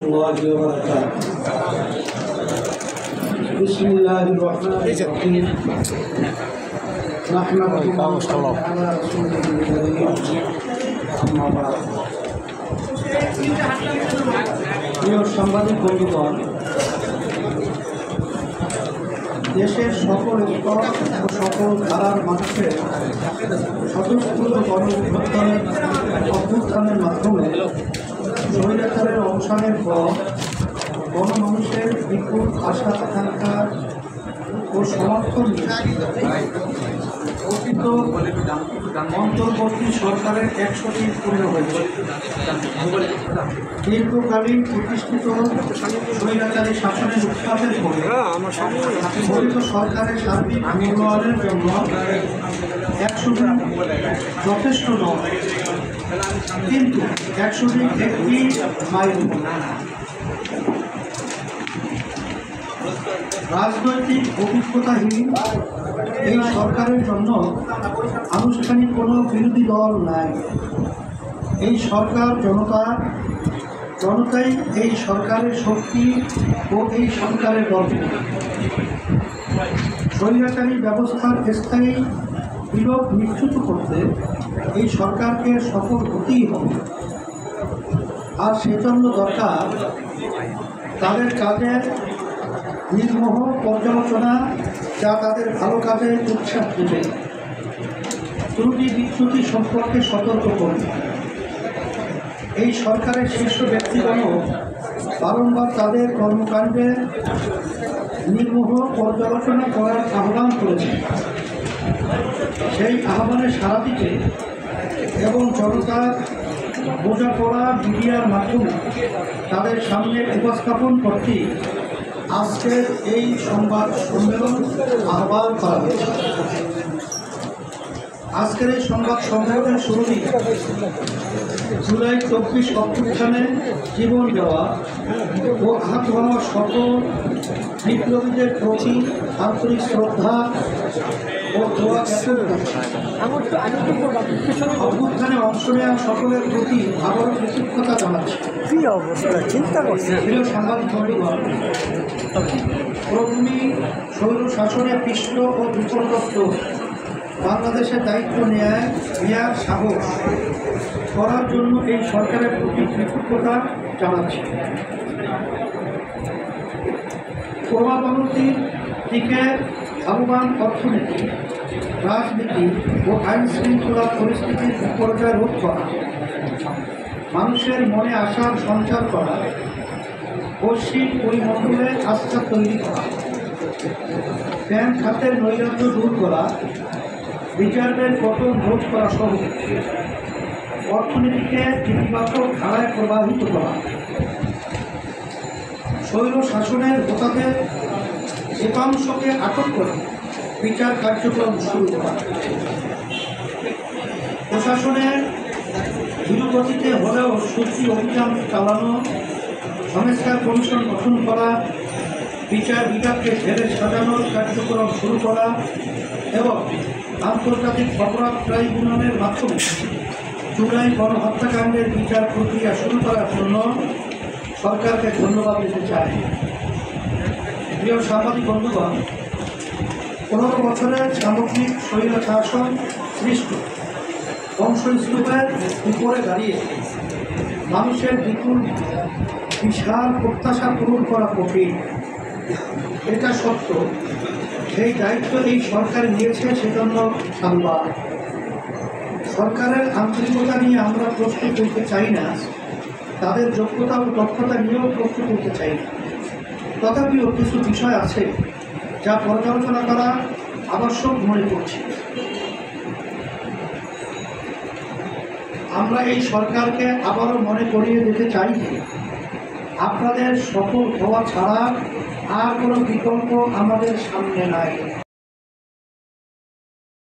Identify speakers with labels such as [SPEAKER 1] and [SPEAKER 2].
[SPEAKER 1] الله وبركاته. بسم الله الرحمن الرحيم. نحمده ونصلي على رسوله الكريم. أما بعد. প্রিয় সাংবাদিক বন্ধুগণ, দেশের সকল স্তর ও সকল ধারার মানুষের স্বতঃস্ফূর্ত অভ্যুত্থানের মাধ্যমে স্বৈরাচারের অবসানের পর গণমানুষের বিপুল আশা আকাঙ্ক্ষা ও সমর্থন অতীত অন্তর্বর্তী সরকারের 100টি পূর্ণ হয়েছে। দীর্ঘকালীন প্রতিষ্ঠিত স্বৈরাচারী শাসনের উৎখাতের পরে গঠিত সরকারের সার্বিক উন্নয়নের জন্য 100টি যথেষ্ট নয়, কিন্তু 100টি একটি মাইলফলক। রাজনৈতিক অভিজ্ঞতাহীন এই সরকারের জন্য আনুষ্ঠানিক কোনো বিরোধী দল নাই। এই সরকার জনতাই এই সরকারের শক্তি ও এই সরকারের গল্প। স্বৈরাচারী ব্যবস্থার স্থায়ী বিলোপ নিশ্চিত করতে এই সরকারকে সফল হতেই হবে, আর সেজন্য দরকার তাদের কাজের নির্মোহ পর্যালোচনা, যা তাদের ভালো কাজে উৎসাহ দেবে, ত্রুটি বিচ্যুতি সম্পর্কে সতর্ক করবে। এই সরকারের শীর্ষ ব্যক্তিগণও বারংবার তাদের কর্মকাণ্ডের নির্মোহ পর্যালোচনা করার আহ্বান করেছে। সেই আহ্বানে সাড়া দিতে এবং জনতার বোঝাপড়া মিডিয়ার মাধ্যমে তাদের সামনে উপস্থাপন করতে আজকের এই সংবাদ সম্মেলন আহ্বান করা হয়েছে। আজকের এই সংবাদ সম্মেলনের শুরুতে জুলাই 24 অভ্যুত্থানে জীবন দেওয়া ও আহত হওয়া সকল বিপ্লবীদের প্রতি আন্তরিক শ্রদ্ধা ও দোয়া অভ্যুত্থানে অংশ নেওয়া সকলের প্রতি আবারও কৃতজ্ঞতা জানাচ্ছি। চিন্তা করছি প্রিয় সাংবাদিক বন্ধুগণ, প্রথমেই স্বৈর শাসনে পিষ্ট ও বিপর্যস্ত বাংলাদেশের দায়িত্ব নেয়ার সাহস করার জন্য এই সরকারের প্রতি কৃতজ্ঞতা জানাচ্ছি। ক্রমাবনতির দিকে ধাবমান অর্থনীতি, রাজনীতি ও আইন শৃঙ্খলা পরিস্থিতির বিপর্যয় রোধ করা, মানুষের মনে আশার সঞ্চার করা, বৈশ্বিক পরিমণ্ডলে আস্থা তৈরি করা, ব্যাংক খাতের নৈরাজ্য দূর করা, রিজার্ভের পতন রোধ করা সহ অর্থনীতিকে ইতিবাচক ধারায় প্রবাহিত করা, স্বৈর শাসনের হোতাদের একাংশকে আটক করে বিচার কার্যক্রম শুরু করা, প্রশাসনের ধীরগতিতে হলেও সত্যি অভিযান চালানো, সংস্কার কমিশন গঠন করা, বিচার বিভাগকে ঢেলে সাজানোর কার্যক্রম শুরু করা এবং আন্তর্জাতিক অপরাধ ট্রাইব্যুনালের মাধ্যমে জুলাই গণহত্যাকাণ্ডের বিচার প্রক্রিয়া শুরু করার জন্য সরকারকে ধন্যবাদ দিতে চাই। প্রিয় সাংবাদিক বন্ধুগণ, 15 বছরের সামগ্রিক স্বৈর শাসন সৃষ্ট ধ্বংসস্তূপের উপরে দাঁড়িয়ে মানুষের বিশাল প্রত্যাশা পূরণ করা কঠিন, এটা সত্য। সেই দায়িত্ব এই সরকার নিয়েছে, সেজন্য সাধুবাদ। সরকারের আন্তরিকতা নিয়ে আমরা প্রশ্ন করতে চাই না, তাদের যোগ্যতা ও দক্ষতা নিয়েও প্রশ্ন করতে চাই না। তথাপিও কিছু বিষয় আছে যা পর্যালোচনা করা আবশ্যক মনে করছি। আমরা এই সরকারকে আবারও মনে করিয়ে দিতে চাই যে আপনাদের সফল হওয়া ছাড়া আর কোনো বিকল্প আমাদের সামনে নাই।